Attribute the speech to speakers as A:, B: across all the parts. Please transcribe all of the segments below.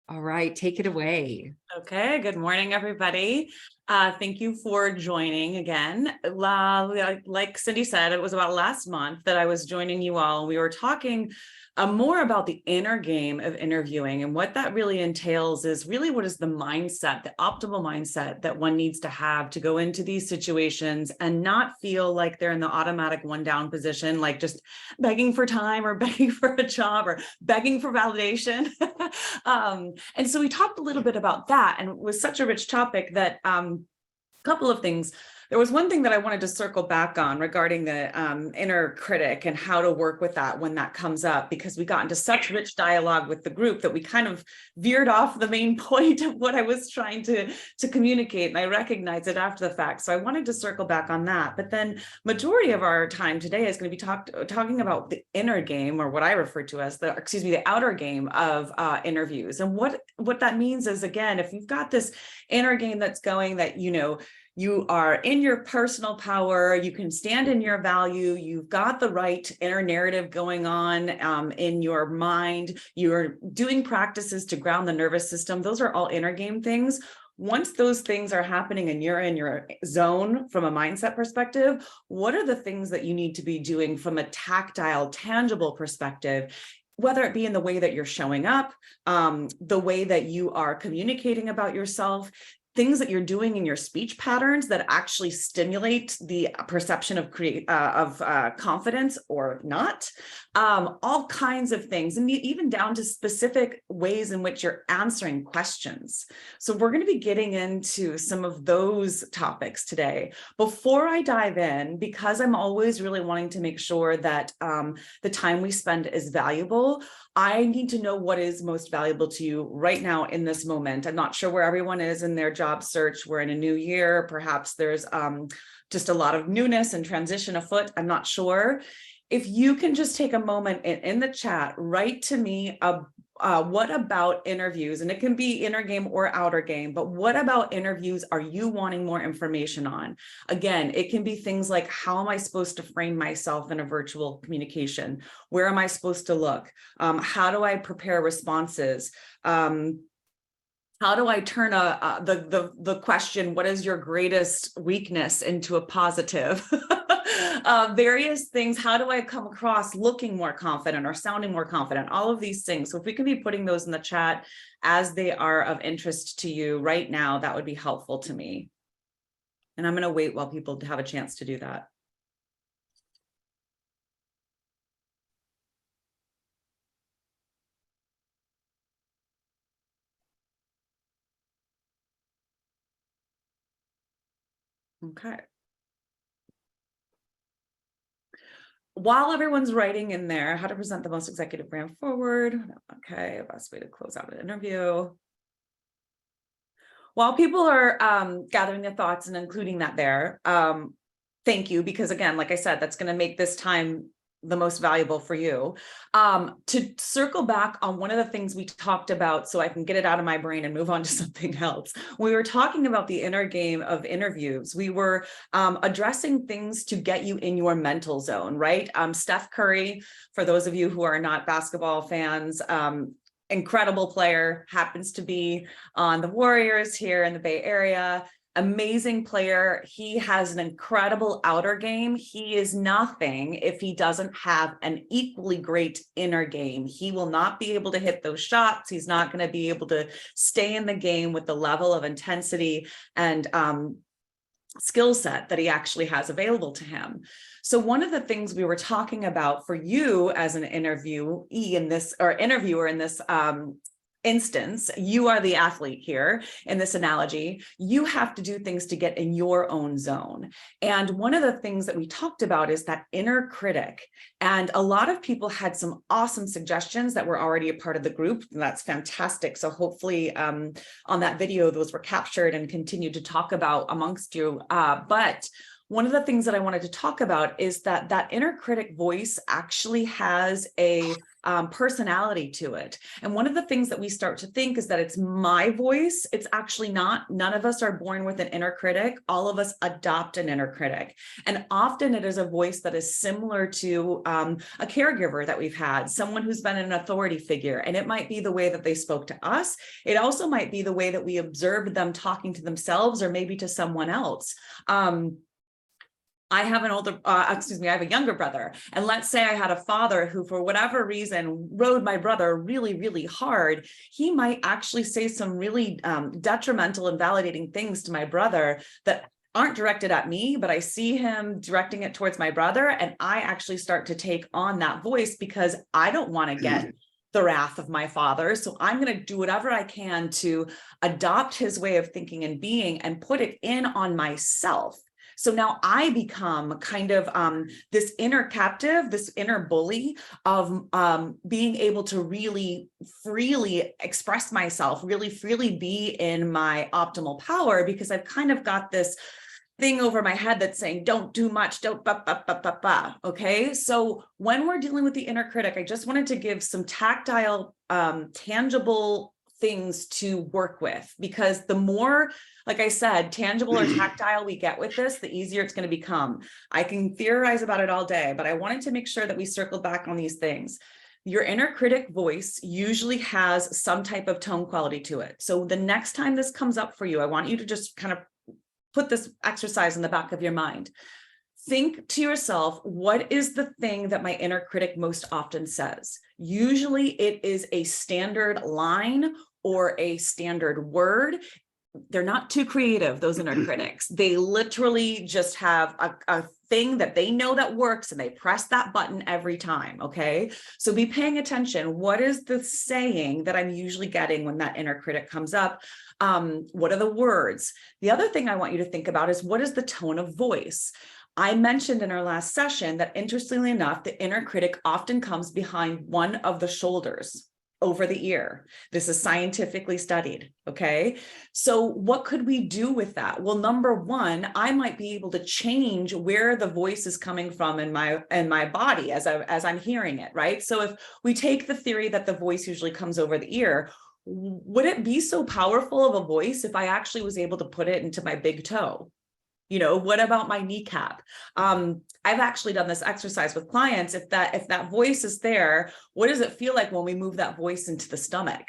A: All right, take it away.
B: Okay, good morning, everybody. Thank you for joining again. Like Cindy said, it was about last month that I was joining you all. We were talking more about the inner game of interviewing, and what that really entails is really what is the mindset, the optimal mindset that one needs to have to go into these situations and not feel like they're in the automatic one down position, like just begging for time or begging for a job or begging for validation. And so we talked a little bit about that, and it was such a rich topic that couple of things. There was one thing that I wanted to circle back on regarding the inner critic and how to work with that when that comes up, because we got into such rich dialogue with the group that we kind of veered off the main point of what I was trying to communicate, and I recognized it after the fact. So I wanted to circle back on that. But then majority of our time today is going to be talking about the inner game, or what I refer to as the outer game of interviews. And what that means is, again, if you've got this inner game that's going, that you are in your personal power, you can stand in your value, you've got the right inner narrative going on in your mind, you're doing practices to ground the nervous system. Those are all inner game things. Once those things are happening and you're in your zone from a mindset perspective, what are the things that you need to be doing from a tactile, tangible perspective? Whether it be in the way that you're showing up, the way that you are communicating about yourself, things that you're doing in your speech patterns that actually stimulate the perception of confidence or not, all kinds of things, and even down to specific ways in which you're answering questions. So we're going to be getting into some of those topics today. Before I dive in, because I'm always really wanting to make sure that the time we spend is valuable, I need to know what is most valuable to you right now in this moment. I'm not sure where everyone is in their job search. We're in a new year. Perhaps there's just a lot of newness and transition afoot. I'm not sure. If you can just take a moment in the chat, write to me what about interviews, and it can be inner game or outer game, but what about interviews are you wanting more information on? Again, it can be things like, how am I supposed to frame myself in a virtual communication? Where am I supposed to look? How do I prepare responses? How do I turn the question, what is your greatest weakness, into a positive? Various things. How do I come across looking more confident or sounding more confident? All of these things. So if we can be putting those in the chat as they are of interest to you right now, that would be helpful to me. And I'm going to wait while people have a chance to do that. Okay. While everyone's writing in there, how to present the most executive brand forward. Okay, best way to close out an interview. While people are gathering their thoughts and including that there, thank you, because again, like I said, that's going to make this time the most valuable for you. To circle back on one of the things we talked about, so I can get it out of my brain and move on to something else. We were talking about the inner game of interviews. We were addressing things to get you in your mental zone, right? Steph Curry, for those of you who are not basketball fans, incredible player, happens to be on the Warriors here in the Bay Area. Amazing player. He has an incredible outer game. He is nothing if he doesn't have an equally great inner game. He will not be able to hit those shots. He's not going to be able to stay in the game with the level of intensity and skill set that he actually has available to him. So one of the things we were talking about for you as an interviewer in this instance, you are the athlete here in this analogy. You have to do things to get in your own zone. And one of the things that we talked about is that inner critic. And a lot of people had some awesome suggestions that were already a part of the group. And that's fantastic. So hopefully on that video, those were captured and continued to talk about amongst you. But one of the things that I wanted to talk about is that that inner critic voice actually has a personality to it. And one of the things that we start to think is that it's my voice. It's actually not. None of us are born with an inner critic. All of us adopt an inner critic. And often it is a voice that is similar to a caregiver that we've had, someone who's been an authority figure. And it might be the way that they spoke to us. It also might be the way that we observed them talking to themselves or maybe to someone else. I have I have a younger brother. And let's say I had a father who, for whatever reason, rode my brother really, really hard. He might actually say some really detrimental and validating things to my brother that aren't directed at me, but I see him directing it towards my brother. And I actually start to take on that voice because I don't want to get the wrath of my father. So I'm going to do whatever I can to adopt his way of thinking and being and put it in on myself. So now I become kind of this inner captive, this inner bully of being able to really freely express myself, really freely be in my optimal power, because I've kind of got this thing over my head that's saying, don't do much, don't, okay? So when we're dealing with the inner critic, I just wanted to give some tactile, tangible things to work with, because the more, like I said, tangible or tactile we get with this, the easier it's going to become. I can theorize about it all day, but I wanted to make sure that we circle back on these things. Your inner critic voice usually has some type of tone quality to it. So the next time this comes up for you, I want you to just kind of put this exercise in the back of your mind. Think to yourself, what is the thing that my inner critic most often says? Usually it is a standard line or a standard word. They're not too creative, those inner critics. They literally just have a thing that they know that works and they press that button every time, okay? So be paying attention. What is the saying that I'm usually getting when that inner critic comes up? What are the words? The other thing I want you to think about is, what is the tone of voice? I mentioned in our last session that, interestingly enough, the inner critic often comes behind one of the shoulders over the ear. This is scientifically studied, okay? So what could we do with that? Well, number one, I might be able to change where the voice is coming from in my body as I'm hearing it, right? So if we take the theory that the voice usually comes over the ear, would it be so powerful of a voice if I actually was able to put it into my big toe? You know, what about my kneecap? I've actually done this exercise with clients. If that voice is there, what does it feel like when we move that voice into the stomach?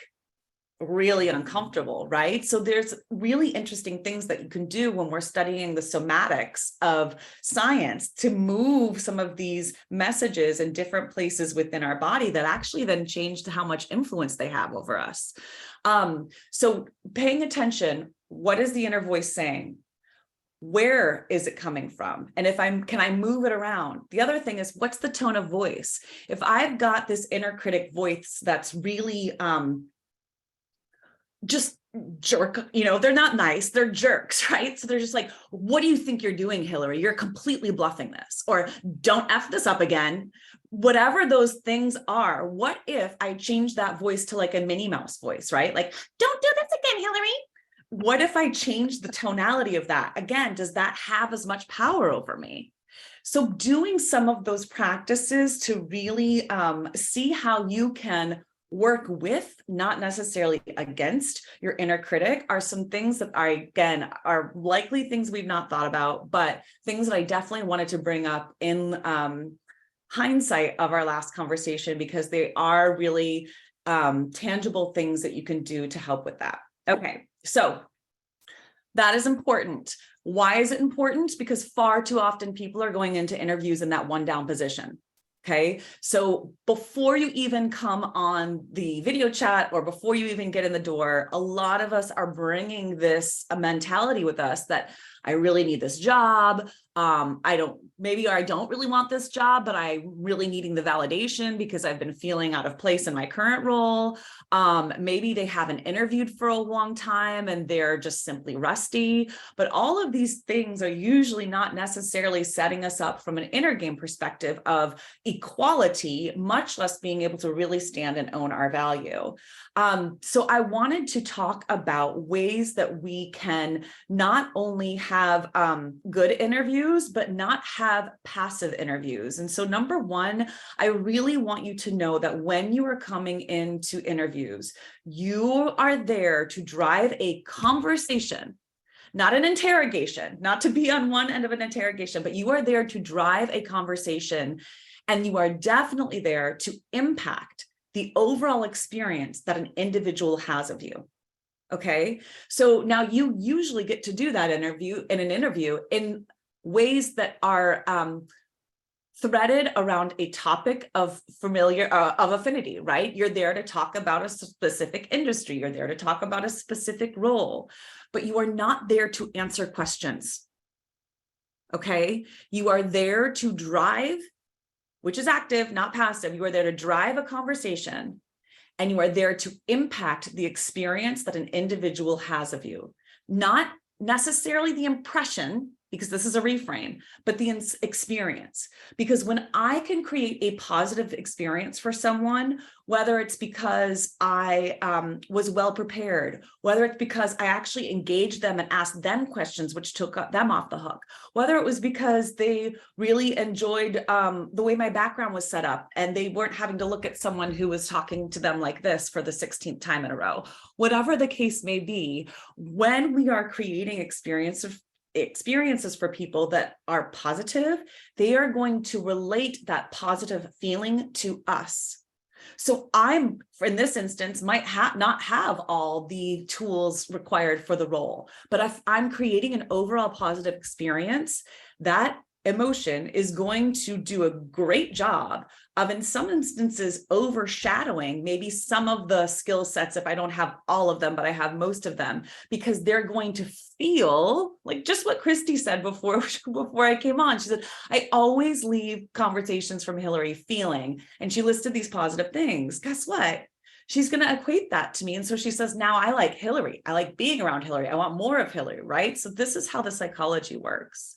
B: Really uncomfortable, right? So there's really interesting things that you can do when we're studying the somatics of science to move some of these messages in different places within our body that actually then change to how much influence they have over us. So paying attention, what is the inner voice saying? Where is it coming from? And can I move it around? The other thing is, what's the tone of voice? If I've got this inner critic voice that's really just jerk, they're not nice, they're jerks, right? So they're just like, what do you think you're doing, Hillary? You're completely bluffing this, or don't F this up again. Whatever those things are, what if I change that voice to like a Minnie Mouse voice, right? Like, don't do this again, Hillary. What if I change the tonality of that? Again, does that have as much power over me? So doing some of those practices to really see how you can work with, not necessarily against, your inner critic are some things that are likely things we've not thought about, but things that I definitely wanted to bring up in hindsight of our last conversation, because they are really tangible things that you can do to help with that. Okay, so that is important. Why is it important? Because far too often people are going into interviews in that one down position. Okay, so before you even come on the video chat or before you even get in the door, a lot of us are bringing this mentality with us that I really need this job. I don't really want this job, but I'm really needing the validation because I've been feeling out of place in my current role. Maybe they haven't interviewed for a long time and they're just simply rusty. But all of these things are usually not necessarily setting us up from an inner game perspective of equality, much less being able to really stand and own our value. So I wanted to talk about ways that we can not only have have good interviews, but not have passive interviews. And so number one, I really want you to know that when you are coming into interviews, you are there to drive a conversation, not an interrogation, not to be on one end of an interrogation, but you are there to drive a conversation, and you are definitely there to impact the overall experience that an individual has of you. Okay, so now you usually get to do that interview in ways that are threaded around a topic of of affinity, right? You're there to talk about a specific industry. You're there to talk about a specific role, but you are not there to answer questions. Okay, you are there to drive, which is active, not passive. You are there to drive a conversation, and you are there to impact the experience that an individual has of you, not necessarily the impression, because this is a reframe, but the experience. Because when I can create a positive experience for someone, whether it's because I was well prepared, whether it's because I actually engaged them and asked them questions, which took them off the hook, whether it was because they really enjoyed the way my background was set up and they weren't having to look at someone who was talking to them like this for the 16th time in a row, whatever the case may be, when we are creating experiences for people that are positive, they are going to relate that positive feeling to us. So I'm, in this instance, might not have all the tools required for the role, but if I'm creating an overall positive experience, that emotion is going to do a great job of, in some instances, overshadowing maybe some of the skill sets if I don't have all of them, but I have most of them, because they're going to feel like just what Christy said before I came on. She said, I always leave conversations from Hillary feeling, and she listed these positive things. Guess what? She's going to equate that to me. And so she says, now I like Hillary. I like being around Hillary. I want more of Hillary, right? So this is how the psychology works.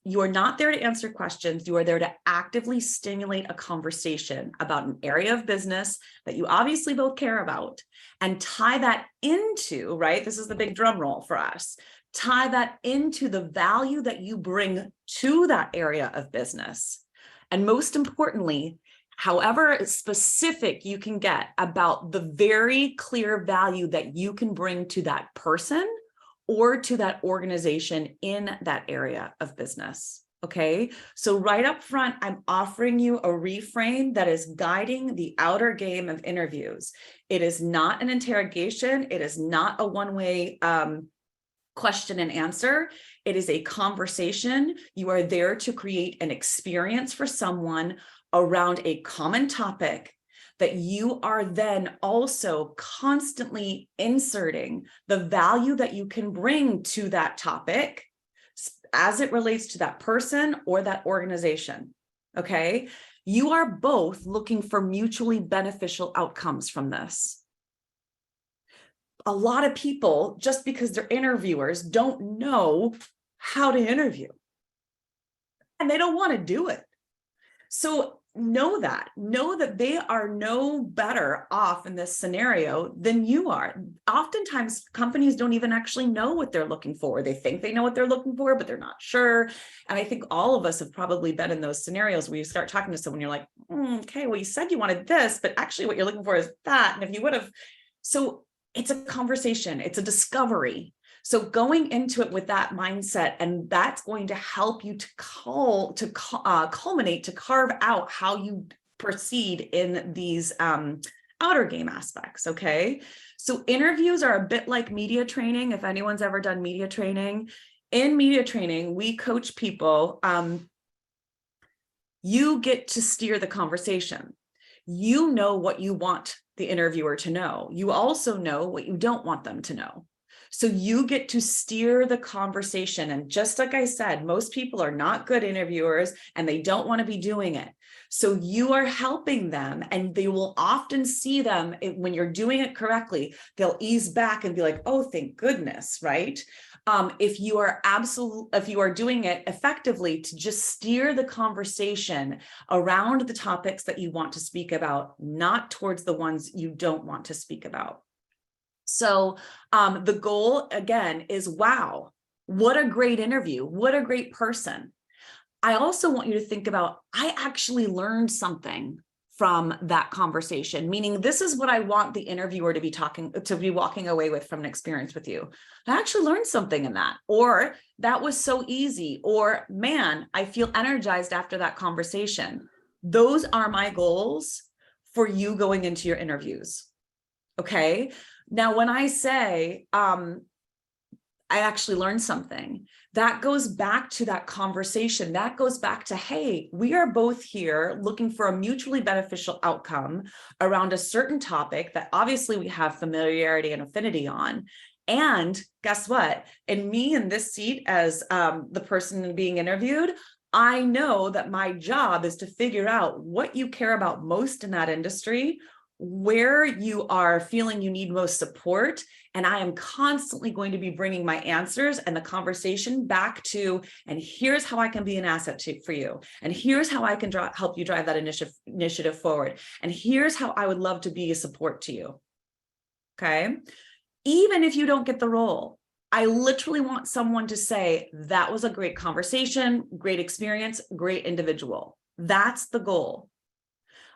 B: You are not there to answer questions. You are there to actively stimulate a conversation about an area of business that you obviously both care about, and tie that into, right? This is the big drum roll for us. Tie that into the value that you bring to that area of business. And most importantly, however specific you can get about the very clear value that you can bring to that person or to that organization in that area of business. Okay, so right up front, I'm offering you a reframe that is guiding the outer game of interviews. It is not an interrogation. It is not a one-way question and answer. It is a conversation. You are there to create an experience for someone around a common topic that you are then also constantly inserting the value that you can bring to that topic as it relates to that person or that organization. Okay, you are both looking for mutually beneficial outcomes from this. A lot of people, just because they're interviewers, don't know how to interview, and they don't want to do it. So know that they are no better off in this scenario than you are. Oftentimes, companies don't even actually know what they're looking for. They think they know what they're looking for, but they're not sure. And I think all of us have probably been in those scenarios where you start talking to someone, you're like, okay, well, you said you wanted this, but actually what you're looking for is that. And if you would have, so it's a conversation, it's a discovery. So going into it with that mindset, and that's going to help you to culminate, to carve out how you proceed in these outer game aspects. Okay, so interviews are a bit like media training. If anyone's ever done media training, in media training, we coach people. You get to steer the conversation. You know what you want the interviewer to know. You also know what you don't want them to know. So you get to steer the conversation. And just like I said, most people are not good interviewers and they don't want to be doing it. So you are helping them, and they will often see them when you're doing it correctly. They'll ease back and be like, oh, thank goodness, right? If you are doing it effectively, to just steer the conversation around the topics that you want to speak about, not towards the ones you don't want to speak about. So the goal, again, is wow. What a great interview. What a great person. I also want you to think about, I actually learned something from that conversation, meaning this is what I want the interviewer to be walking away with from an experience with you. I actually learned something in that, or that was so easy, or man, I feel energized after that conversation. Those are my goals for you going into your interviews. Okay. Now, when I say, I actually learned something, that goes back to that conversation. That goes back to, hey, we are both here looking for a mutually beneficial outcome around a certain topic that obviously we have familiarity and affinity on. And guess what? And me in this seat as the person being interviewed, I know that my job is to figure out what you care about most in that industry, where you are feeling you need most support. And I am constantly going to be bringing my answers and the conversation back to, and here's how I can be an asset for you. And here's how I can help you drive that initiative forward. And here's how I would love to be a support to you. Okay. Even if you don't get the role, I literally want someone to say, that was a great conversation, great experience, great individual. That's the goal.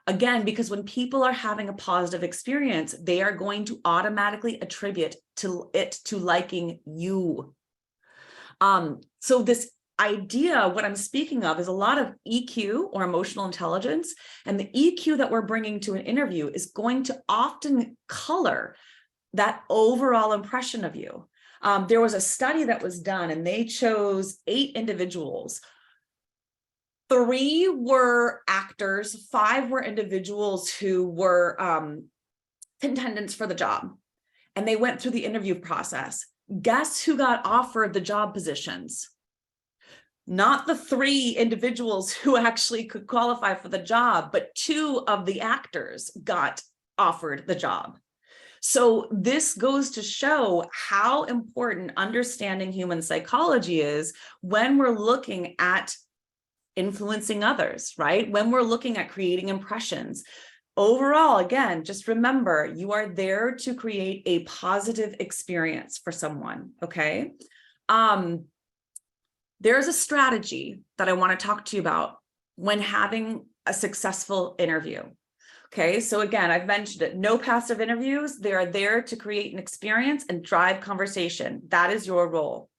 B: Again, because when people are having a positive experience, they are going to automatically attribute it to liking you. So this idea, what I'm speaking of, is a lot of EQ, or emotional intelligence, and the EQ that we're bringing to an interview is going to often color that overall impression of you. There was a study that was done, and they chose 8 individuals. 3 were actors, 5 were individuals who were contendants for the job. And they went through the interview process. Guess who got offered the job positions? Not the 3 individuals who actually could qualify for the job, but 2 of the actors got offered the job. So this goes to show how important understanding human psychology is when we're looking at influencing others, right? When we're looking at creating impressions. Overall, again, just remember, you are there to create a positive experience for someone, okay? There's a strategy that I want to talk to you about when having a successful interview. Okay, so again, I've mentioned it, no passive interviews. They are there to create an experience and drive conversation. That is your role.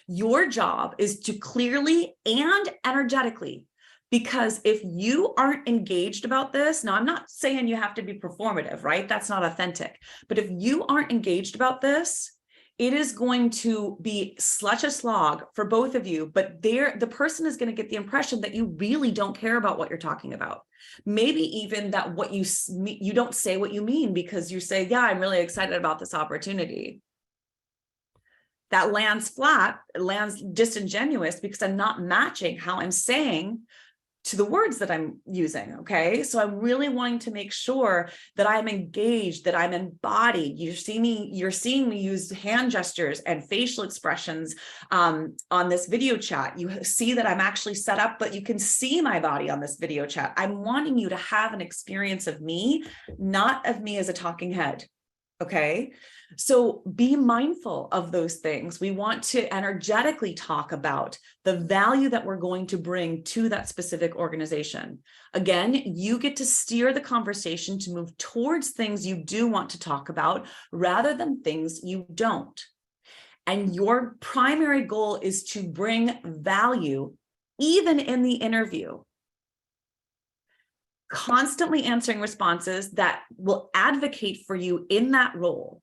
B: Your job is to clearly and energetically, because if you aren't engaged about this, now I'm not saying you have to be performative, right? That's not authentic. But if you aren't engaged about this, it is going to be such a slog for both of you, but the person is going to get the impression that you really don't care about what you're talking about. Maybe even that what you don't say what you mean, because you say, yeah, I'm really excited about this opportunity. That lands flat, it lands disingenuous, because I'm not matching how I'm saying to the words that I'm using, okay? So I'm really wanting to make sure that I'm engaged, that I'm embodied. You're seeing me use hand gestures and facial expressions on this video chat. You see that I'm actually set up, but you can see my body on this video chat. I'm wanting you to have an experience of me, not of me as a talking head. Okay, so be mindful of those things. We want to energetically talk about the value that we're going to bring to that specific organization. Again, you get to steer the conversation to move towards things you do want to talk about rather than things you don't. And your primary goal is to bring value even in the interview. Constantly answering responses that will advocate for you in that role.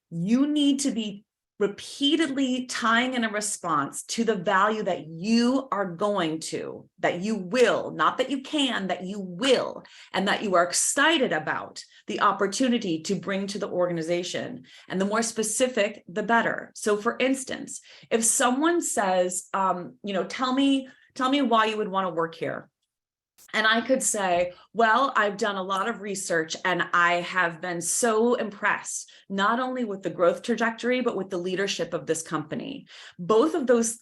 B: You need to be repeatedly tying in a response to the value that you are going to, that you will, not that you can, that you will, and that you are excited about the opportunity to bring to the organization. And the more specific, the better. So for instance, if someone says, tell me why you would want to work here. And I could say, well, I've done a lot of research and I have been so impressed, not only with the growth trajectory, but with the leadership of this company. Both of those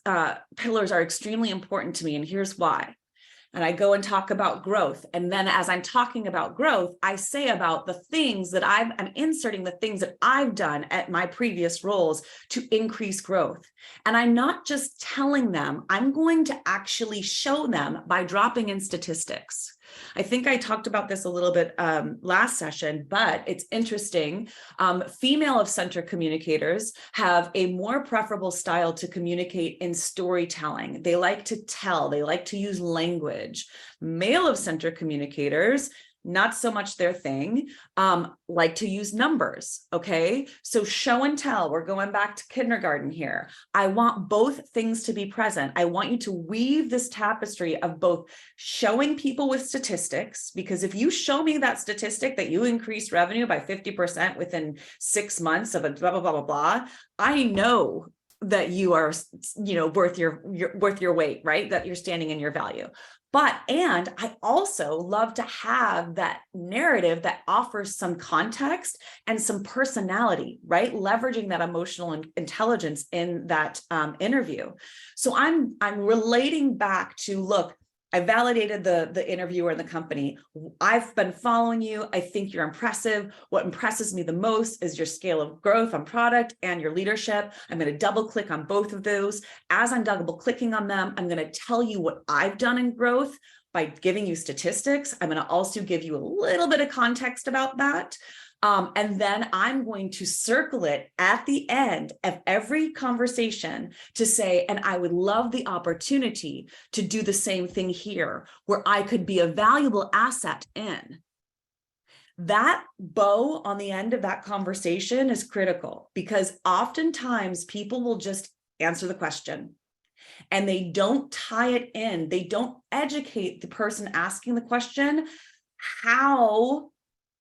B: pillars are extremely important to me. And here's why. and I go and talk about growth. And then as I'm talking about growth, I say about the things that I'm inserting the things that I've done at my previous roles to increase growth. And I'm not just telling them, I'm going to actually show them by dropping in statistics. I think I talked about this a little bit last session, but it's interesting. Female of center communicators have a more preferable style to communicate in storytelling. They like to tell, they like to use language. Male of center communicators, not so much their thing, like to use numbers, okay? So show and tell, we're going back to kindergarten here. I want both things to be present. I want you to weave this tapestry of both showing people with statistics, because if you show me that statistic that you increased revenue by 50% within 6 months of a blah, blah, blah, blah, blah, I know that you are, worth your weight, right? That you're standing in your value. And I also love to have that narrative that offers some context and some personality, right? Leveraging that emotional intelligence in that interview. So I'm relating back to, look, I validated the interviewer in the company. I've been following you. I think you're impressive. What impresses me the most is your scale of growth on product and your leadership. I'm going to double click on both of those. As I'm double clicking on them, I'm going to tell you what I've done in growth by giving you statistics. I'm going to also give you a little bit of context about that. And then I'm going to circle it at the end of every conversation to say, and I would love the opportunity to do the same thing here, where I could be a valuable asset in. That bow on the end of that conversation is critical, because oftentimes people will just answer the question and they don't tie it in. They don't educate the person asking the question how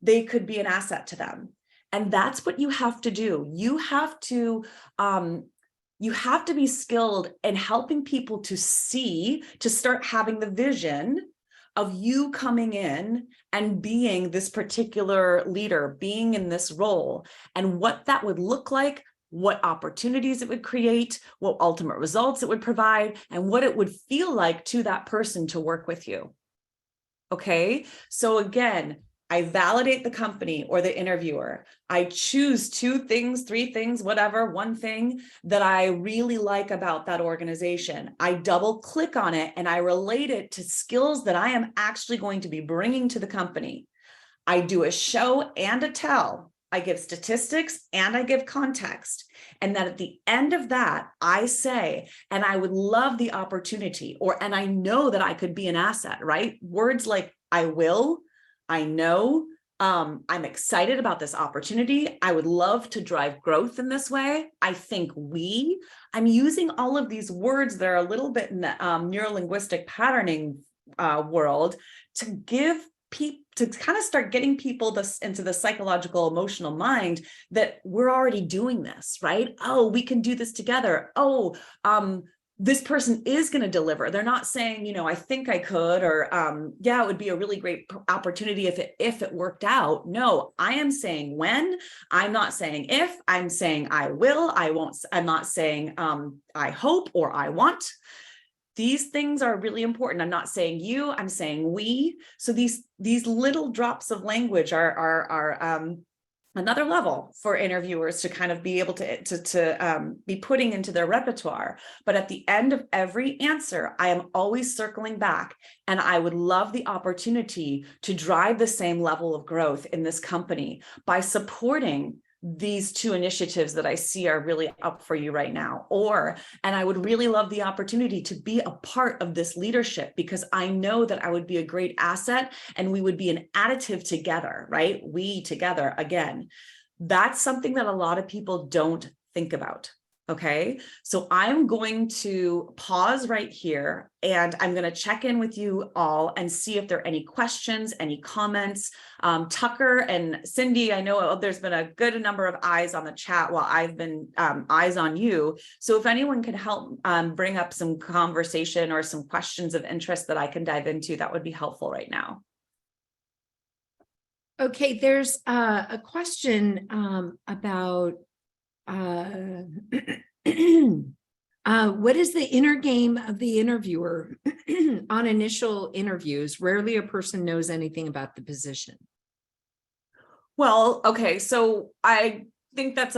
B: they could be an asset to them. And that's what you have to do. You have to be skilled in helping people to see, to start having the vision of you coming in and being this particular leader, being in this role, and what that would look like, what opportunities it would create, what ultimate results it would provide, and what it would feel like to that person to work with you. Okay, so again, I validate the company or the interviewer. I choose 2 things, 3 things, whatever, one thing that I really like about that organization. I double click on it and I relate it to skills that I am actually going to be bringing to the company. I do a show and a tell. I give statistics and I give context. And then at the end of that, I say, and I would love the opportunity, and I know that I could be an asset, right? Words like I will, I know, I'm excited about this opportunity. I would love to drive growth in this way. I think I'm using all of these words that are a little bit in the neuro-linguistic patterning world to give people, to kind of start getting people into the psychological, emotional mind that we're already doing this, right? Oh, we can do this together. Oh, this person is going to deliver. They're not saying, I think I could, or yeah, it would be a really great opportunity if it worked out. No, I am saying when. I'm not saying if. I'm saying I will. I won't. I'm not saying I hope or I want. These things are really important. I'm not saying you, I'm saying we. So these little drops of language are another level for interviewers to kind of be able to be putting into their repertoire. But at the end of every answer, I am always circling back, and I would love the opportunity to drive the same level of growth in this company by supporting these 2 initiatives that I see are really up for you right now. And I would really love the opportunity to be a part of this leadership, because I know that I would be a great asset and we would be an additive together, right? We together again. That's something that a lot of people don't think about. Okay, so I'm going to pause right here and I'm going to check in with you all and see if there are any questions, any comments. Tucker and Cindy, I know there's been a good number of eyes on the chat while I've been eyes on you. So if anyone can help bring up some conversation or some questions of interest that I can dive into, that would be helpful right now.
A: Okay, there's a question about What is the inner game of the interviewer on initial interviews? Rarely a person knows anything about the position.
B: Well, okay, so I think that's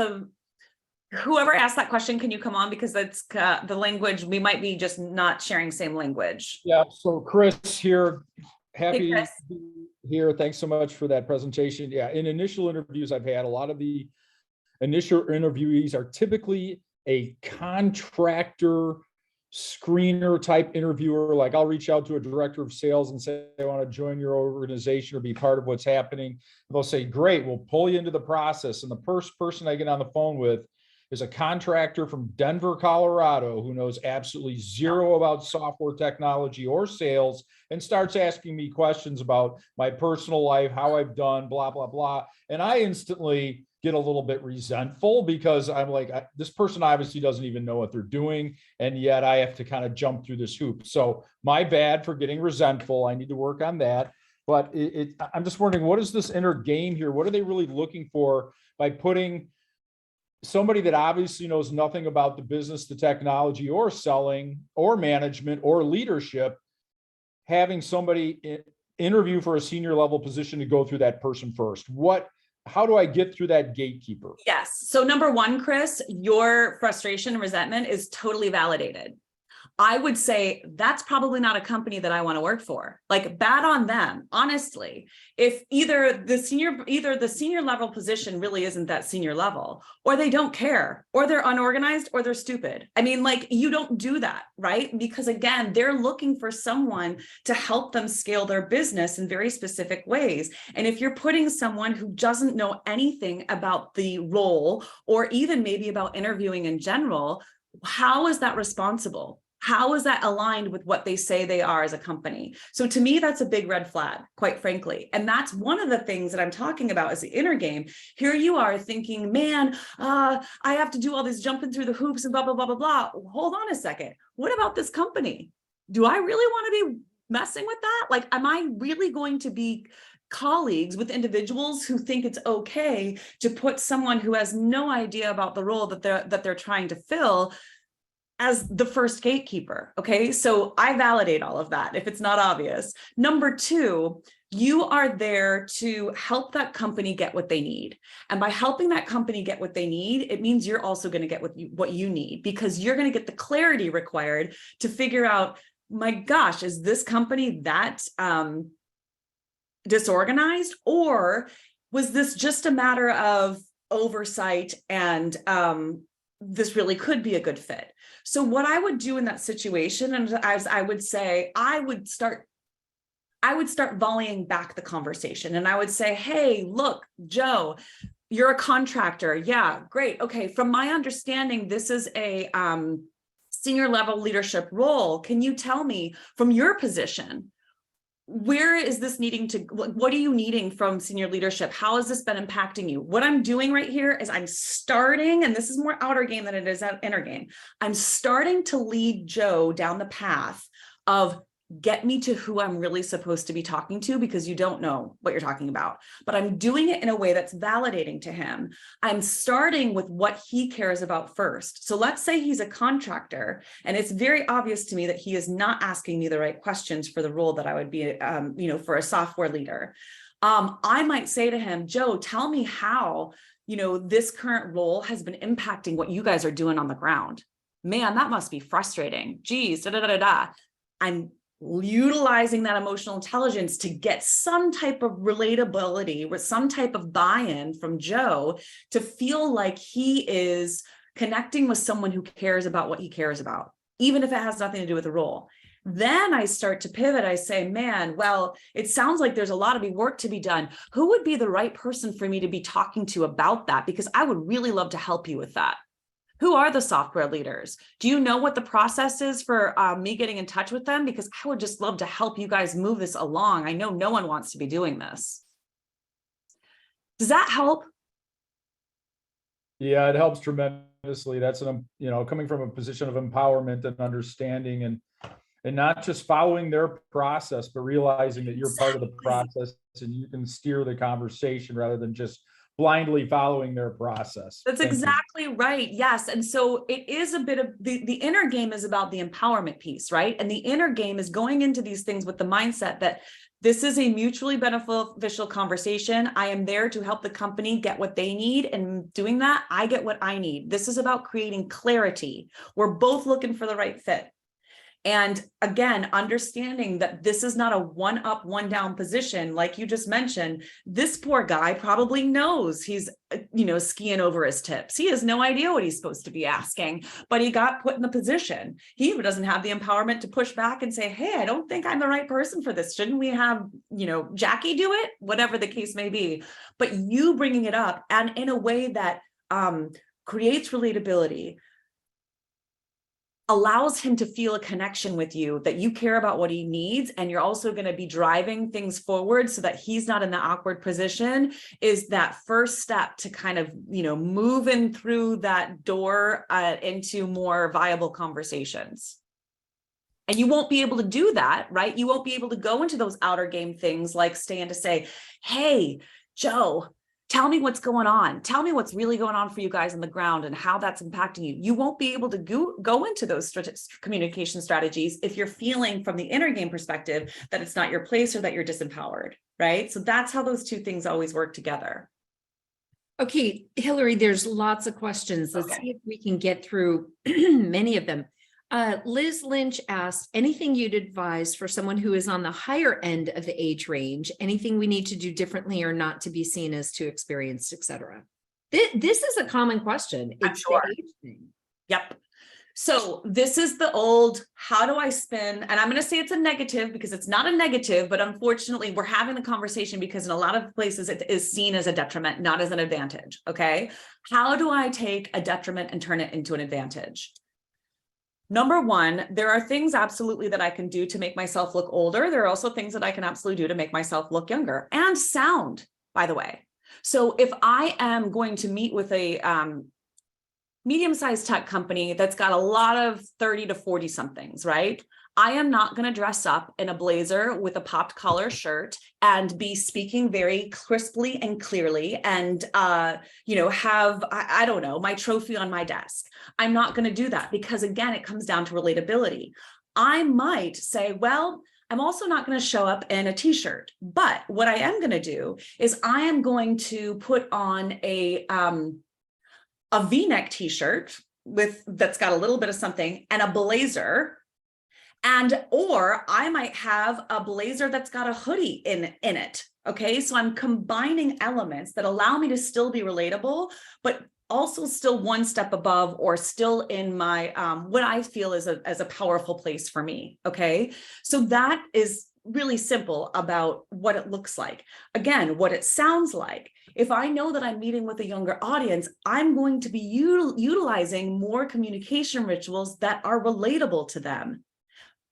B: whoever asked that question, can you come on? Because that's the language, we might be just not sharing same language.
C: Yeah, so Chris here,
B: Hey,
C: happy
B: Chris.
C: to be here. Thanks so much for that presentation. Yeah, in initial interviews I've had, a lot of the initial interviewees are typically a contractor screener type interviewer. Like I'll reach out to a director of sales and say, I want to join your organization or be part of what's happening. They'll say, great, we'll pull you into the process. And the first person I get on the phone with is a contractor from Denver, Colorado, who knows absolutely zero about software technology or sales and starts asking me questions about my personal life, how I've done, blah, blah, blah. And I instantly get a little bit resentful because I'm like, this person obviously doesn't even know what they're doing. And yet I have to kind of jump through this hoop. So my bad for getting resentful. I need to work on that. But I'm just wondering, what is this inner game here? What are they really looking for by putting somebody that obviously knows nothing about the business, the technology, or selling, or management, or leadership, having somebody interview for a senior level position to go through that person first? How do I get through that gatekeeper?
B: Yes. So number one, Chris, your frustration and resentment is totally validated. I would say that's probably not a company that I want to work for. Like, bad on them, honestly. If either the senior level position really isn't that senior level, or they don't care, or they're unorganized, or they're stupid. I mean, like, you don't do that, right? Because again, they're looking for someone to help them scale their business in very specific ways. And if you're putting someone who doesn't know anything about the role, or even maybe about interviewing in general, how is that responsible? How is that aligned with what they say they are as a company? So to me, that's a big red flag, quite frankly. And that's one of the things that I'm talking about is the inner game. Here you are thinking, man, I have to do all this jumping through the hoops and blah, blah, blah, blah, blah. Hold on a second. What about this company? Do I really want to be messing with that? Like, am I really going to be colleagues with individuals who think it's okay to put someone who has no idea about the role that they're trying to fill as the first gatekeeper? Okay, so I validate all of that if it's not obvious. Number two, you are there to help that company get what they need. And by helping that company get what they need, it means you're also going to get what you need, because you're going to get the clarity required to figure out, my gosh, is this company that disorganized, or was this just a matter of oversight and this really could be a good fit? So what I would do in that situation, and as I would say, I would start volleying back the conversation, and I would say, hey, look, Joe, you're a contractor. Yeah, great. Okay, from my understanding, this is a senior level leadership role. Can you tell me from your position, where is this needing to, what are you needing from senior leadership? How has this been impacting you? What I'm doing right here is I'm starting, and this is more outer game than it is inner game. I'm starting to lead Joe down the path of get me to who I'm really supposed to be talking to, because you don't know what you're talking about, but I'm doing it in a way that's validating to him. I'm starting with what he cares about first. So let's say he's a contractor, and it's very obvious to me that he is not asking me the right questions for the role that I would be, for a software leader. I might say to him, Joe, tell me how, this current role has been impacting what you guys are doing on the ground. Man, that must be frustrating. Geez, da da da da da. I'm utilizing that emotional intelligence to get some type of relatability with some type of buy-in from Joe to feel like he is connecting with someone who cares about what he cares about, even if it has nothing to do with the role. Then I start to pivot. I say, man, well, it sounds like there's a lot of work to be done. Who would be the right person for me to be talking to about that? Because I would really love to help you with that. Who are the software leaders? Do you know what the process is for me getting in touch with them? Because I would just love to help you guys move this along. I know no one wants to be doing this. Does that help?
C: Yeah, it helps tremendously. That's coming from a position of empowerment and understanding, and not just following their process, but realizing that you're part of the process and you can steer the conversation rather than just blindly following their process.
B: That's
C: Thank you.
B: exactly right. Yes. And so it is a bit of the inner game is about the empowerment piece, right? And the inner game is going into these things with the mindset that this is a mutually beneficial conversation. I am there to help the company get what they need. And doing that, I get what I need. This is about creating clarity. We're both looking for the right fit. And again, understanding that this is not a one up, one down position. Like you just mentioned, this poor guy probably knows he's, skiing over his tips. He has no idea what he's supposed to be asking, but he got put in the position. He doesn't have the empowerment to push back and say, hey, I don't think I'm the right person for this. Shouldn't we have, Jackie do it? Whatever the case may be. But you bringing it up and in a way that creates relatability, allows him to feel a connection with you, that you care about what he needs, and you're also going to be driving things forward so that he's not in the awkward position, is that first step to kind of, moving through that door into more viable conversations. And you won't be able to do that, right? You won't be able to go into those outer game things like staying to say, hey, Joe, tell me what's going on. Tell me what's really going on for you guys on the ground and how that's impacting you. You won't be able to go into those communication strategies if you're feeling from the inner game perspective that it's not your place or that you're disempowered, right? So that's how those two things always work together.
A: Okay, Hillary, there's lots of questions. Let's see if we can get through many of them. Liz Lynch asked, anything you'd advise for someone who is on the higher end of the age range, anything we need to do differently or not to be seen as too experienced, etc. This is a common question. It's
B: sure.
A: the age thing.
B: Yep. So this is the old, how do I spin? And I'm going to say it's a negative because it's not a negative, but unfortunately we're having the conversation because in a lot of places it is seen as a detriment, not as an advantage. Okay. How do I take a detriment and turn it into an advantage? Number one, there are things absolutely that I can do to make myself look older. There are also things that I can absolutely do to make myself look younger and sound, by the way. So if I am going to meet with a medium-sized tech company that's got a lot of 30 to 40 somethings, right? I am not going to dress up in a blazer with a popped collar shirt and be speaking very crisply and clearly and, have, I don't know, my trophy on my desk. I'm not going to do that because, again, it comes down to relatability. I might say, well, I'm also not going to show up in a t-shirt, but what I am going to do is I am going to put on a V-neck t-shirt that's got a little bit of something and a blazer. Or I might have a blazer that's got a hoodie in it. Okay. So I'm combining elements that allow me to still be relatable, but also still one step above or still in my, what I feel is a powerful place for me. Okay. So that is really simple about what it looks like. Again, what it sounds like. If I know that I'm meeting with a younger audience, I'm going to be utilizing more communication rituals that are relatable to them.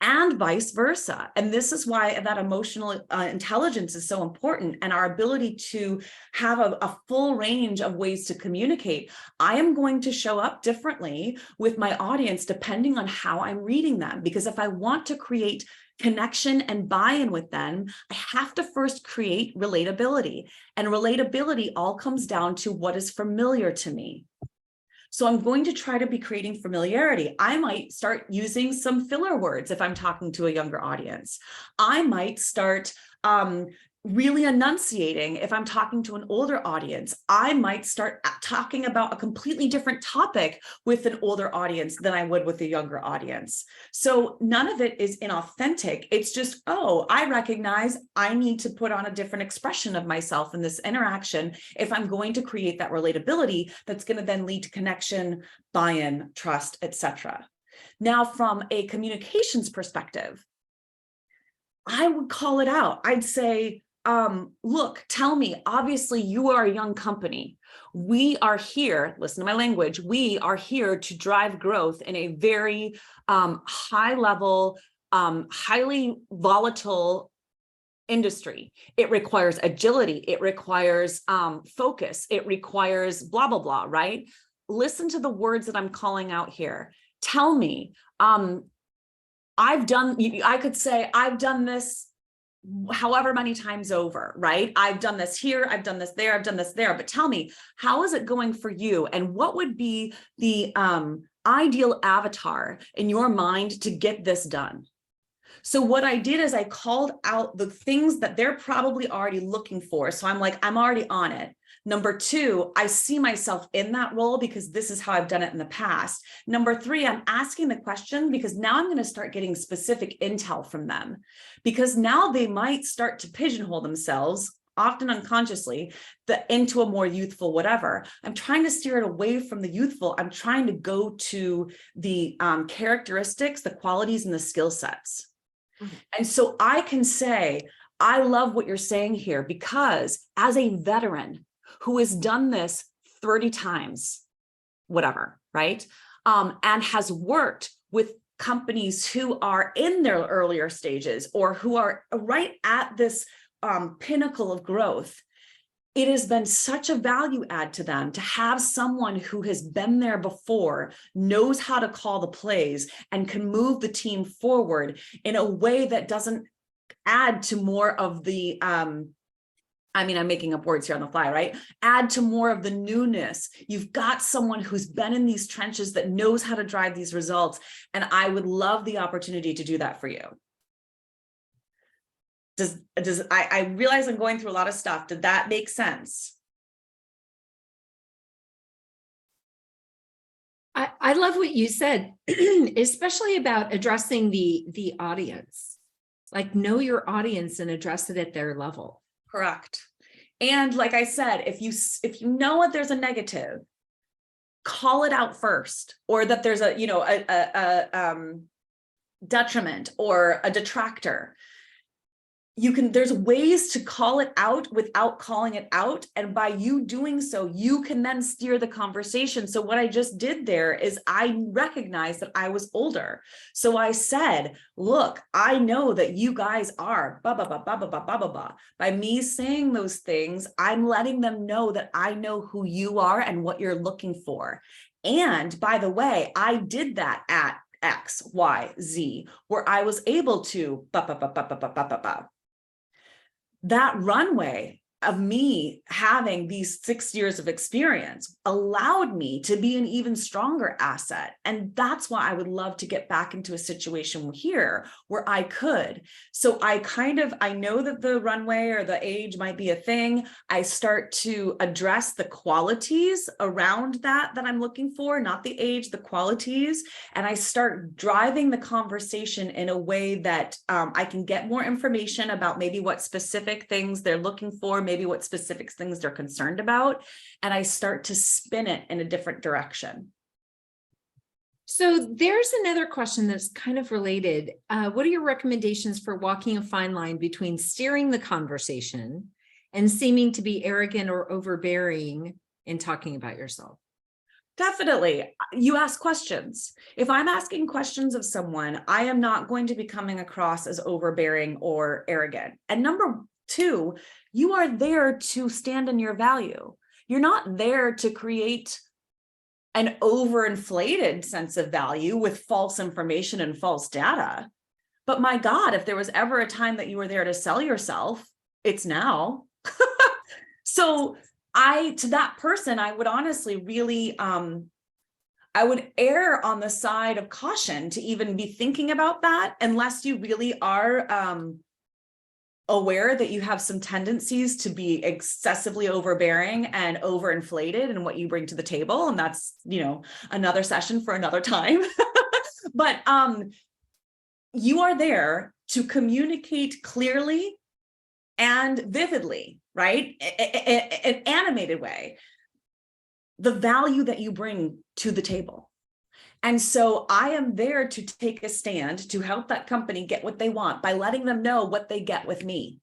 B: And vice versa. And this is why that emotional intelligence is so important, and our ability to have a full range of ways to communicate. I am going to show up differently with my audience depending on how I'm reading them, because if I want to create connection and buy-in with them, I have to first create relatability. And relatability all comes down to what is familiar to me. So I'm going to try to be creating familiarity. I might start using some filler words if I'm talking to a younger audience. I might start really enunciating if I'm talking to an older audience. I might start talking about a completely different topic with an older audience than I would with a younger audience. So none of it is inauthentic. It's just, oh, I recognize I need to put on a different expression of myself in this interaction if I'm going to create that relatability that's going to then lead to connection, buy-in, trust, etc. Now, from a communications perspective, I would call it out. I'd say, look, tell me, obviously you are a young company. We are here, listen to my language, we are here to drive growth in a very high level, highly volatile industry. It requires agility. It requires focus. It requires blah, blah, blah, right? Listen to the words that I'm calling out here. Tell me, I could say, I've done this however many times over, right? I've done this here, I've done this there, I've done this there, but tell me, how is it going for you? And what would be the ideal avatar in your mind to get this done? So what I did is I called out the things that they're probably already looking for. So I'm like, I'm already on it. Number two, I see myself in that role because this is how I've done it in the past. Number three, I'm asking the question because now I'm going to start getting specific intel from them, because now they might start to pigeonhole themselves, often unconsciously, into a more youthful whatever. I'm trying to steer it away from the youthful. I'm trying to go to the characteristics, the qualities, and the skill sets. And so I can say, I love what you're saying here, because as a veteran who has done this 30 times, whatever, right? And has worked with companies who are in their earlier stages or who are right at this pinnacle of growth, it has been such a value add to them to have someone who has been there before, knows how to call the plays, and can move the team forward in a way that doesn't add to more of the, I mean, I'm making up words here on the fly, right? Add to more of the newness. You've got someone who's been in these trenches that knows how to drive these results. And I would love the opportunity to do that for you. I realize I'm going through a lot of stuff. Did that make sense?
A: I love what you said, especially about addressing the audience. Like, know your audience and address it at their level.
B: Correct. And like I said, if you know that there's a negative, call it out first, or that there's a, detriment or a detractor. There's ways to call it out without calling it out. And by you doing so, you can then steer the conversation. So what I just did there is I recognized that I was older. So I said, look, I know that you guys are blah, blah, blah, blah, blah, blah, blah, blah. By me saying those things, I'm letting them know that I know who you are and what you're looking for. And by the way, I did that at X, Y, Z, where I was able to that runway of me having these 6 years of experience allowed me to be an even stronger asset. And that's why I would love to get back into a situation here where I could. So I know that the runway or the age might be a thing. I start to address the qualities around that I'm looking for, not the age, the qualities. And I start driving the conversation in a way that I can get more information about maybe what specific things they're looking for, maybe what specific things they're concerned about, and I start to spin it in a different direction.
A: So there's another question that's kind of related. What are your recommendations for walking a fine line between steering the conversation and seeming to be arrogant or overbearing in talking about yourself?
B: Definitely. You ask questions. If I'm asking questions of someone, I am not going to be coming across as overbearing or arrogant. And number two, you are there to stand in your value. You're not there to create an overinflated sense of value with false information and false data. But my God, if there was ever a time that you were there to sell yourself, it's now. So to that person, I would honestly really, I would err on the side of caution to even be thinking about that, unless you really are aware that you have some tendencies to be excessively overbearing and overinflated in what you bring to the table. And that's, another session for another time. But you are there to communicate clearly and vividly, right? An animated way, the value that you bring to the table. And so I am there to take a stand to help that company get what they want by letting them know what they get with me.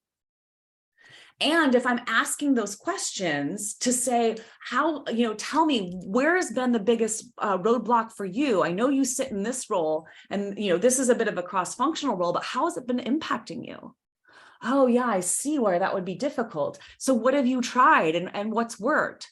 B: And if I'm asking those questions to say, tell me, where has been the biggest roadblock for you? I know you sit in this role and, this is a bit of a cross-functional role, but how has it been impacting you? Oh yeah, I see where that would be difficult. So what have you tried and what's worked?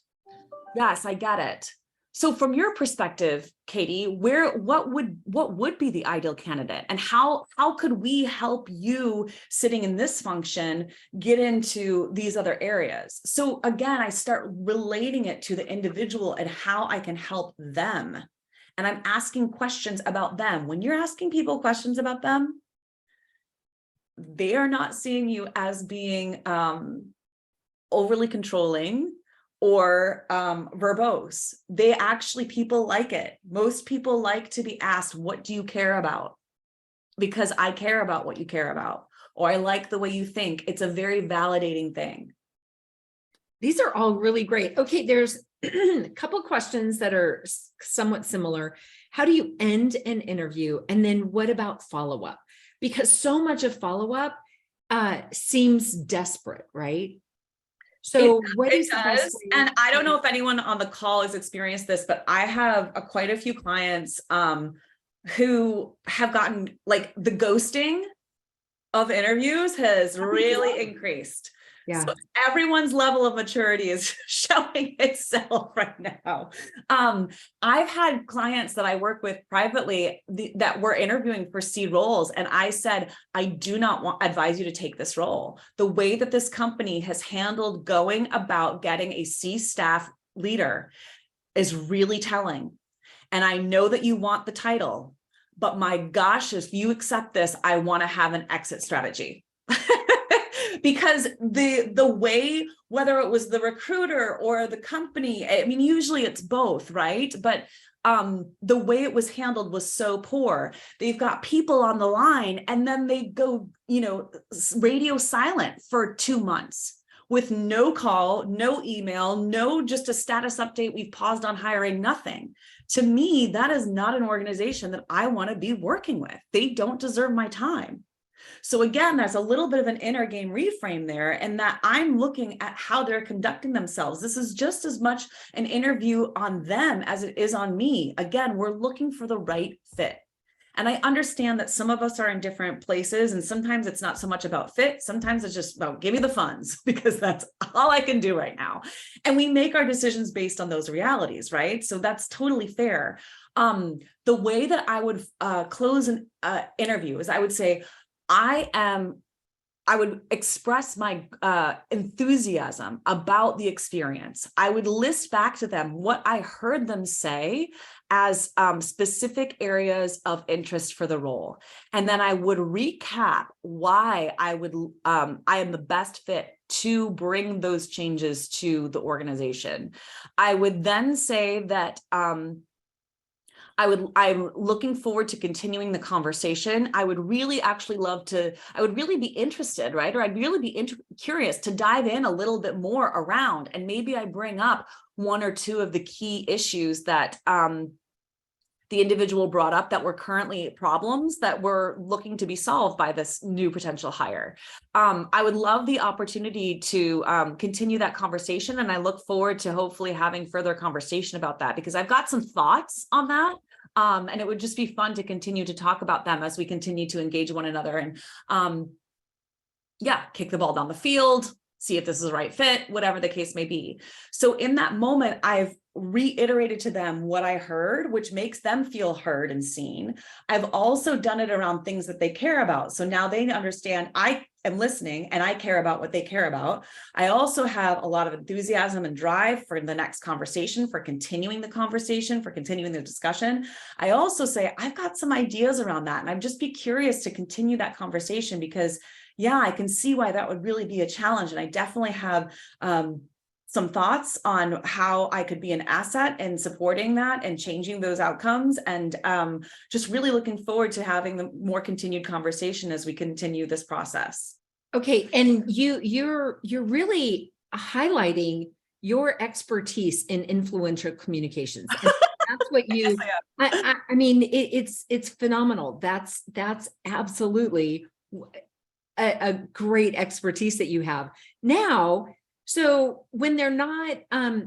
B: Yes, I get it. So from your perspective, Katie, what would be the ideal candidate, and how could we help you sitting in this function get into these other areas? So again, I start relating it to the individual and how I can help them. And I'm asking questions about them. When you're asking people questions about them, they are not seeing you as being overly controlling or verbose. They actually, people like it. Most people like to be asked, what do you care about? Because I care about what you care about, or I like the way you think. It's a very validating thing.
A: These are all really great. Okay, there's a couple questions that are somewhat similar. How do you end an interview? And then what about follow-up? Because so much of follow-up seems desperate, right? So what is the best way?
B: And I don't know if anyone on the call has experienced this, but I have quite a few clients who have gotten, like, the ghosting of interviews has really increased.
A: Yeah.
B: So everyone's level of maturity is showing itself right now. I've had clients that I work with privately that were interviewing for C roles, and I said, I do not advise you to take this role. The way that this company has handled going about getting a C staff leader is really telling. And I know that you want the title, but my gosh, if you accept this, I want to have an exit strategy. Because the way, whether it was the recruiter or the company, I mean, usually it's both, right? But the way it was handled was so poor. They've got people on the line and then they go, radio silent for 2 months with no call, no email, no just a status update. We've paused on hiring, nothing. To me, that is not an organization that I want to be working with. They don't deserve my time. So again, there's a little bit of an inner game reframe there, and that I'm looking at how they're conducting themselves. This is just as much an interview on them as it is on me. Again, we're looking for the right fit. And I understand that some of us are in different places, and sometimes it's not so much about fit. Sometimes it's just about give me the funds, because that's all I can do right now. And we make our decisions based on those realities, right? So that's totally fair. The way that I would close an interview is I would say, I would express my enthusiasm about the experience. I would list back to them what I heard them say as specific areas of interest for the role. And then I would recap why I am the best fit to bring those changes to the organization. I would then say that I'm looking forward to continuing the conversation. I would really I would really be interested, right? Or I'd really be curious to dive in a little bit more around, and maybe I bring up 1 or 2 of the key issues that the individual brought up that were currently problems that were looking to be solved by this new potential hire. I would love the opportunity to continue that conversation, and I look forward to hopefully having further conversation about that, because I've got some thoughts on that. And it would just be fun to continue to talk about them as we continue to engage one another and kick the ball down the field, see if this is the right fit, whatever the case may be. So in that moment, I've reiterated to them what I heard, which makes them feel heard and seen. I've also done it around things that they care about. So now they understand I am listening and I care about what they care about. I also have a lot of enthusiasm and drive for the next conversation, for continuing the conversation, for continuing the discussion. I also say, I've got some ideas around that, and I'd just be curious to continue that conversation, because I can see why that would really be a challenge. And I definitely have some thoughts on how I could be an asset in supporting that and changing those outcomes, and just really looking forward to having the more continued conversation as we continue this process.
A: Okay, and you're really highlighting your expertise in influential communications. And that's what you. I mean, it's phenomenal. That's absolutely a great expertise that you have now. So when they're not,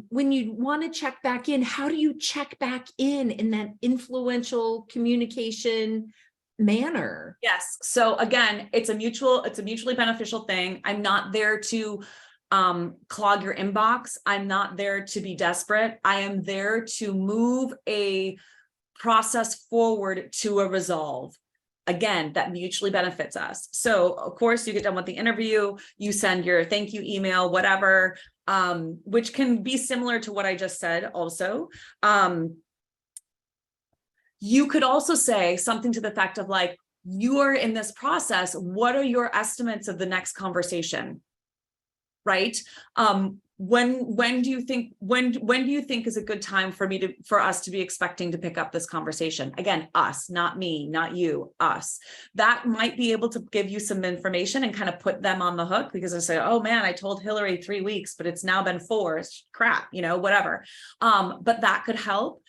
A: when you want to check back in, how do you check back in that influential communication manner?
B: Yes. So again, it's a mutually beneficial thing. I'm not there to clog your inbox. I'm not there to be desperate. I am there to move a process forward to a resolve. Again, that mutually benefits us. So of course you get done with the interview, you send your thank you email, whatever, which can be similar to what I just said also. You could also say something to the effect of like, you are in this process. What are your estimates of the next conversation? Right? When do you think is a good time for us to be expecting to pick up this conversation? Again, us, not me, not you, us. That might be able to give you some information and kind of put them on the hook, because I say, oh man, I told Hillary 3 weeks, but it's now been 4. It's crap, whatever. But that could help.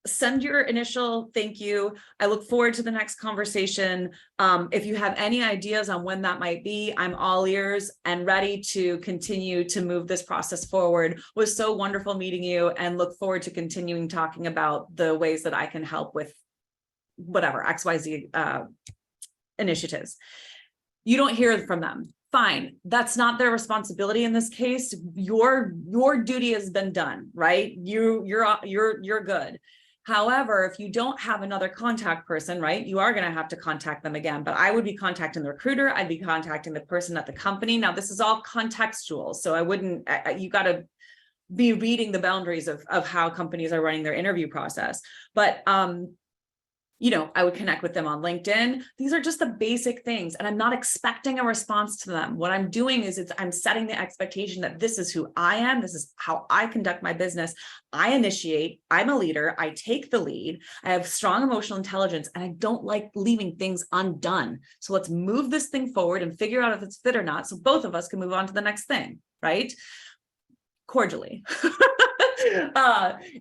B: Send your initial thank you. I look forward to the next conversation. If you have any ideas on when that might be, I'm all ears and ready to continue to move this process forward. It was so wonderful meeting you, and look forward to continuing talking about the ways that I can help with whatever XYZ initiatives. You don't hear from them. Fine, that's not their responsibility in this case. Your duty has been done, right? You're good. However, if you don't have another contact person, right, you are going to have to contact them again. But I would be contacting the recruiter. I'd be contacting the person at the company. Now, this is all contextual, so I wouldn't. You got to be reading the boundaries of how companies are running their interview process. But I would connect with them on LinkedIn. These are just the basic things. And I'm not expecting a response to them. What I'm doing is I'm setting the expectation that this is who I am. This is how I conduct my business. I initiate, I'm a leader. I take the lead. I have strong emotional intelligence, and I don't like leaving things undone. So let's move this thing forward and figure out if it's fit or not, so both of us can move on to the next thing, right? Cordially.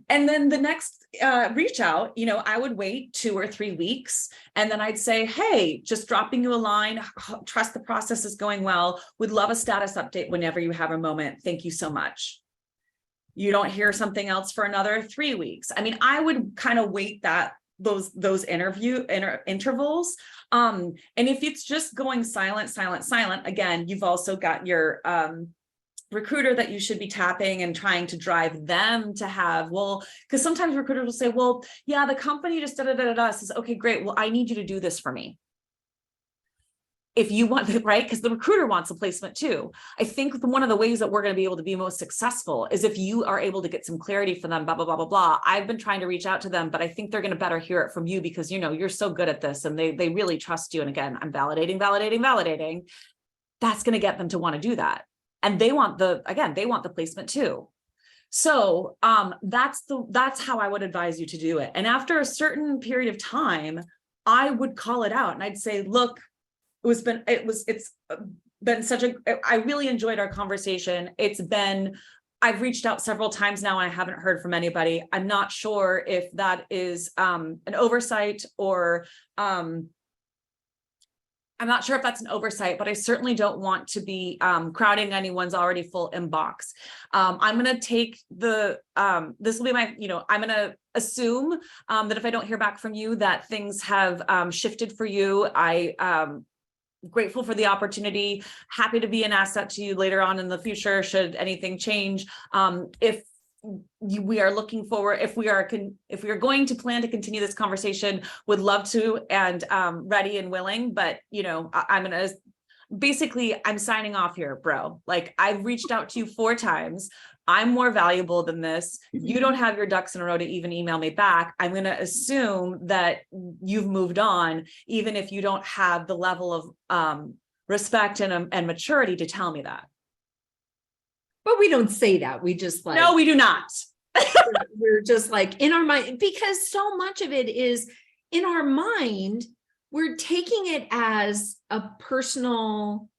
B: And then the next reach out, I would wait 2 or 3 weeks, and then I'd say, hey, just dropping you a line, trust the process is going well, would love a status update whenever you have a moment. Thank you so much. You don't hear something else for another 3 weeks. I mean, I would kind of wait those intervals. And if it's just going silent, again, you've also got your recruiter that you should be tapping and trying to drive them to have, because sometimes recruiters will say, well, yeah, the company just says, okay, great. Well, I need you to do this for me. If you want, right? Because the recruiter wants a placement too. I think one of the ways that we're going to be able to be most successful is if you are able to get some clarity from them, blah, blah, blah, blah, blah. I've been trying to reach out to them, but I think they're going to better hear it from you, because, you're so good at this and they really trust you. And again, I'm validating. That's going to get them to want to do that. And they want the placement too. So that's how I would advise you to do it. And after a certain period of time, I would call it out and I'd say, look, it's been such I really enjoyed our conversation. I've reached out several times now and I haven't heard from anybody. I'm not sure if that is an oversight or I'm not sure if that's an oversight, but I certainly don't want to be crowding anyone's already full inbox. I'm going to take this will be my, I'm going to assume that if I don't hear back from you, that things have shifted for you. Grateful for the opportunity, happy to be an asset to you later on in the future, should anything change. If we are looking forward, if we are going to plan to continue this conversation, would love to, and ready and willing, but I'm signing off here, bro. Like, I've reached out to you 4 times. I'm more valuable than this. You don't have your ducks in a row to even email me back. I'm going to assume that you've moved on, even if you don't have the level of respect and maturity to tell me that.
A: But we don't say that. We just
B: no, we do not.
A: we're just like in our mind, because so much of it is in our mind. We're taking it as a personal,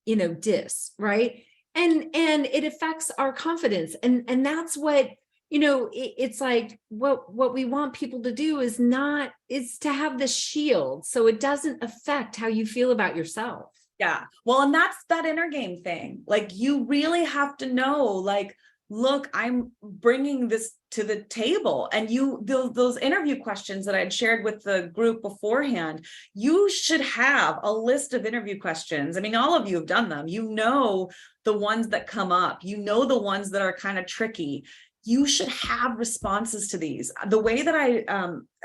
A: diss, right? And it affects our confidence. And that's what, it's like what we want people to do is to have the shield, so it doesn't affect how you feel about yourself.
B: Yeah. Well, and that's that inner game thing. Like, you really have to know, like, look, I'm bringing this to the table. And those interview questions that I'd shared with the group beforehand, you should have a list of interview questions. I mean, all of you have done them. You know, the ones that come up, you know, the ones that are kind of tricky. You should have responses to these. The way that I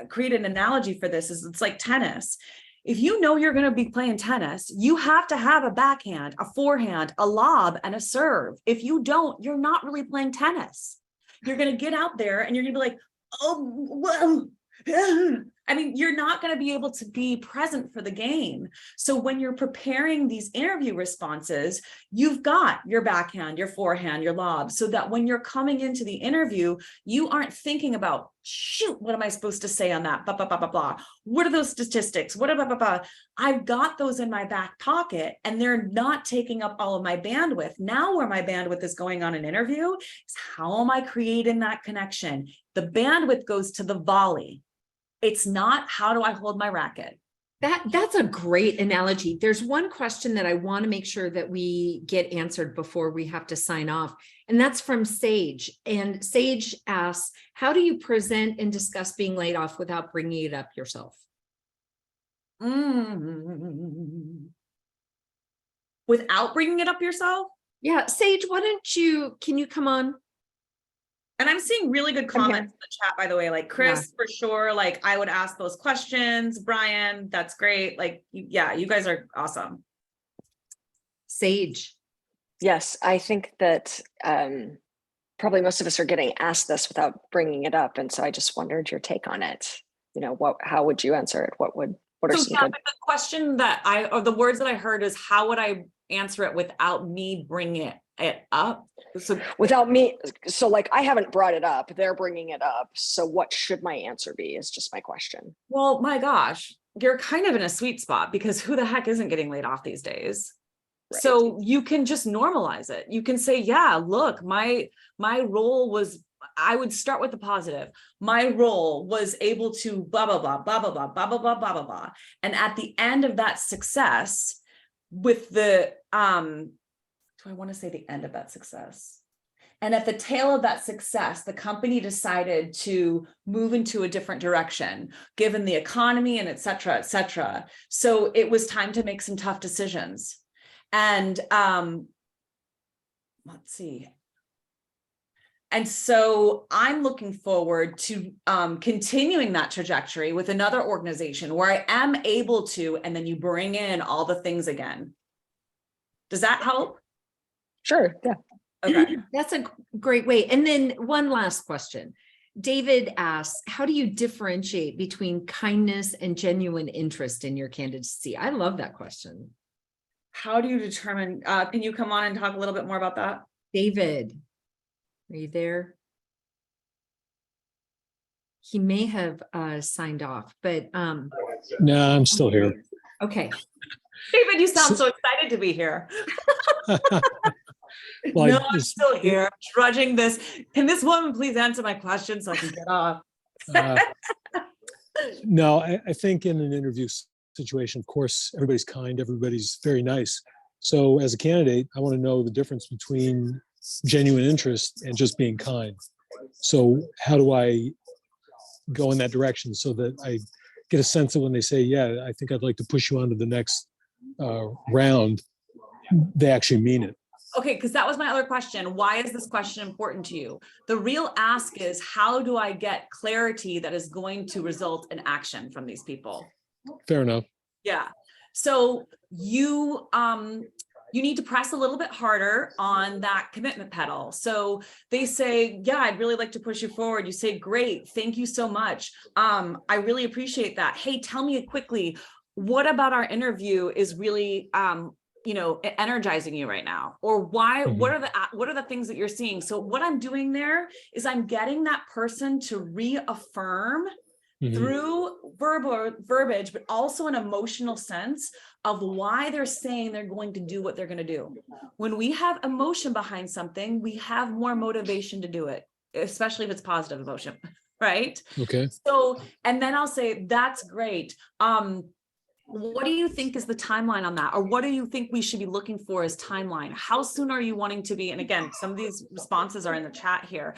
B: create an analogy for this is it's like tennis. If you know you're going to be playing tennis, you have to have a backhand, a forehand, a lob, and a serve. If you don't, you're not really playing tennis. You're going to get out there and you're going to be like, oh, well, I mean, you're not going to be able to be present for the game. So when you're preparing these interview responses, you've got your backhand, your forehand, your lob, so that when you're coming into the interview, you aren't thinking about, shoot, what am I supposed to say on that? Blah, blah, blah, blah, blah. What are those statistics? What blah, blah, blah. I've got those in my back pocket and they're not taking up all of my bandwidth. Now where my bandwidth is going on an interview is how am I creating that connection? The bandwidth goes to the volley. It's not how do I hold my racket?
A: That's a great analogy. There's one question that I want to make sure that we get answered before we have to sign off. And that's from Sage. And Sage asks, how do you present and discuss being laid off without bringing it up yourself?
B: Without bringing it up yourself?
A: Yeah, Sage, can you come on?
B: And I'm seeing really good comments in the chat, by the way, like Chris, for sure. Like I would ask those questions. Brian, that's great. Like, yeah, you guys are awesome.
A: Sage.
D: Yes, I think that probably most of us are getting asked this without bringing it up. And so I just wondered your take on it. You know, how would you answer it? What are some good...
B: The question or the words that I heard is how would I answer it without me bringing it up? So
D: without me, so like I haven't brought it up, they're bringing it up. So what should my answer be is just my question.
B: Well, my gosh, you're kind of in a sweet spot because who the heck isn't getting laid off these days? Right. So you can just normalize it. You can say, yeah, look, my role was, I would start with the positive. My role was able to blah, blah, blah, blah, blah, blah, blah, blah, blah, blah, blah, blah. And at the end of that success with the, do I want to say the end of that success? And at the tail of that success, the company decided to move into a different direction, given the economy and et cetera, et cetera. So it was time to make some tough decisions. And let's see. And so I'm looking forward to continuing that trajectory with another organization where I am able to, and then you bring in all the things again. Does that help?
D: Sure. Yeah.
B: Okay.
A: That's a great way. And then one last question. David asks, how do you differentiate between kindness and genuine interest in your candidacy? I love that question.
B: How do you determine, can you come on and talk a little bit more about that?
A: David, are you there? He may have signed off, but
E: no, I'm still here.
A: Okay.
B: David, you sound so excited to be here.
E: Well,
B: no, I'm still here, trudging this. Can this woman please answer my question so I can get off?
E: No, I think in an interview situation, of course, everybody's kind, everybody's very nice. So as a candidate, I want to know the difference between genuine interest and just being kind. So how do I go in that direction so that I get a sense of when they say, yeah, I think I'd like to push you on to the next round, they actually mean it.
B: Okay, because that was my other question. Why is this question important to you? The real ask is, how do I get clarity that is going to result in action from these people?
E: Fair enough.
B: Yeah. So you need to press a little bit harder on that commitment pedal. So they say, yeah, I'd really like to push you forward. You say, great, thank you so much. I really appreciate that. Hey, tell me quickly, what about our interview is really energizing you right now? Or why, what are the things that you're seeing? So what I'm doing there is I'm getting that person to reaffirm through verbiage, but also an emotional sense of why they're saying they're going to do what they're going to do. When we have emotion behind something, we have more motivation to do it, especially if it's positive emotion, right?
E: Okay.
B: So, and then I'll say, that's great. what do you think is the timeline on that? Or what do you think we should be looking for as timeline? How soon are you wanting to be? And again, some of these responses are in the chat here,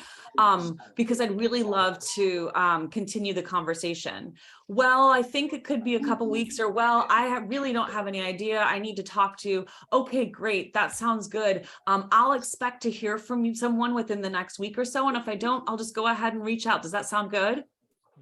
B: because I'd really love to continue the conversation. Well, I think it could be a couple weeks, or well, really don't have any idea. I need to talk to you. Okay, great. That sounds good. I'll expect to hear from you, someone within the next week or so. And if I don't, I'll just go ahead and reach out. Does that sound good?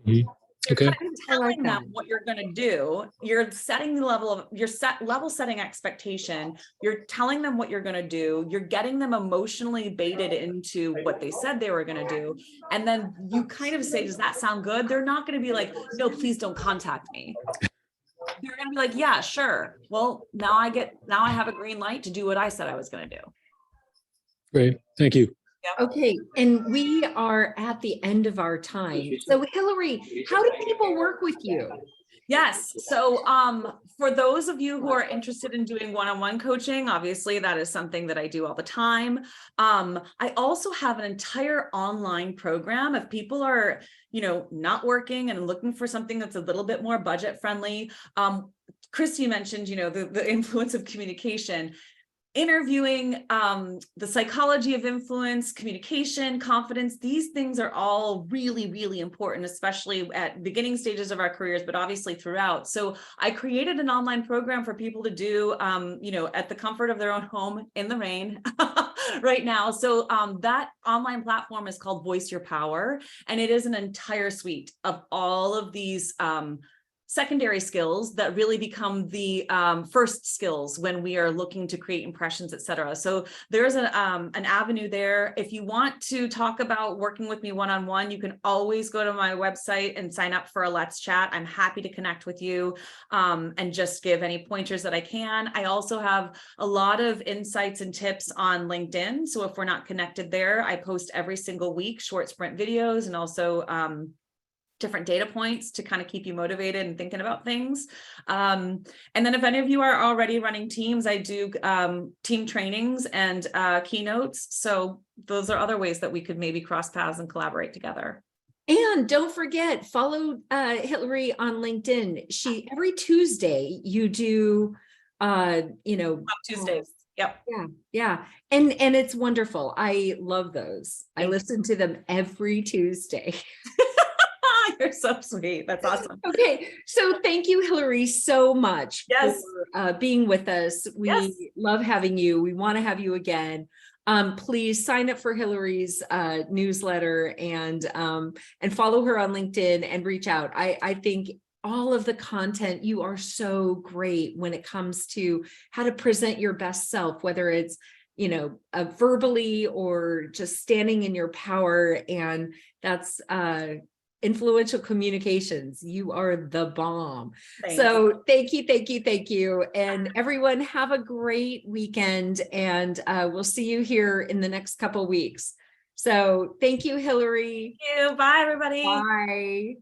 E: Mhm.
B: You're
E: Okay.
B: kind of
A: I like
B: telling them
A: that.
B: what you're going to do. You're setting the level setting expectation. You're telling them what you're going to do. You're getting them emotionally baited into what they said they were going to do. And then you kind of say, does that sound good? They're not going to be like, no, please don't contact me. They're going to be like, yeah, sure. Well, now I have a green light to do what I said I was going to do.
E: Great. Thank you.
A: Okay, and we are at the end of our time. So Hillary, how do people work with you?
B: Yes. So for those of you who are interested in doing one-on-one coaching, obviously that is something that I do all the time. I also have an entire online program. If people are, not working and looking for something that's a little bit more budget friendly. Christy mentioned, the influence of communication. Interviewing, the psychology of influence, communication, confidence, these things are all really, really important, especially at beginning stages of our careers, but obviously throughout. So I created an online program for people to do, at the comfort of their own home in the rain right now. So that online platform is called Voice Your Power, and it is an entire suite of all of these secondary skills that really become the first skills when we are looking to create impressions, et cetera. So there's an avenue there. If you want to talk about working with me one-on-one, you can always go to my website and sign up for a Let's Chat. I'm happy to connect with you and just give any pointers that I can. I also have a lot of insights and tips on LinkedIn. So if we're not connected there, I post every single week short sprint videos and also different data points to kind of keep you motivated and thinking about things. And then if any of you are already running teams, I do team trainings and keynotes. So those are other ways that we could maybe cross paths and collaborate together.
A: And don't forget, follow Hillary on LinkedIn. Every Tuesday you do,
B: Tuesdays. Yep.
A: Yeah. And it's wonderful. I love those. I listen to them every Tuesday.
B: You're so sweet. That's awesome.
A: Okay. So thank you, Hillary, so much
B: Yes.
A: for being with us. We love having you. We want to have you again. Please sign up for Hillary's newsletter and follow her on LinkedIn and reach out. I think all of the content, you are so great when it comes to how to present your best self, whether it's verbally or just standing in your power. And that's influential communications. You are the bomb.
B: Thanks.
A: So thank you. And everyone have a great weekend, and we'll see you here in the next couple weeks. So thank you, Hillary.
B: Thank you. Bye, everybody.
A: Bye.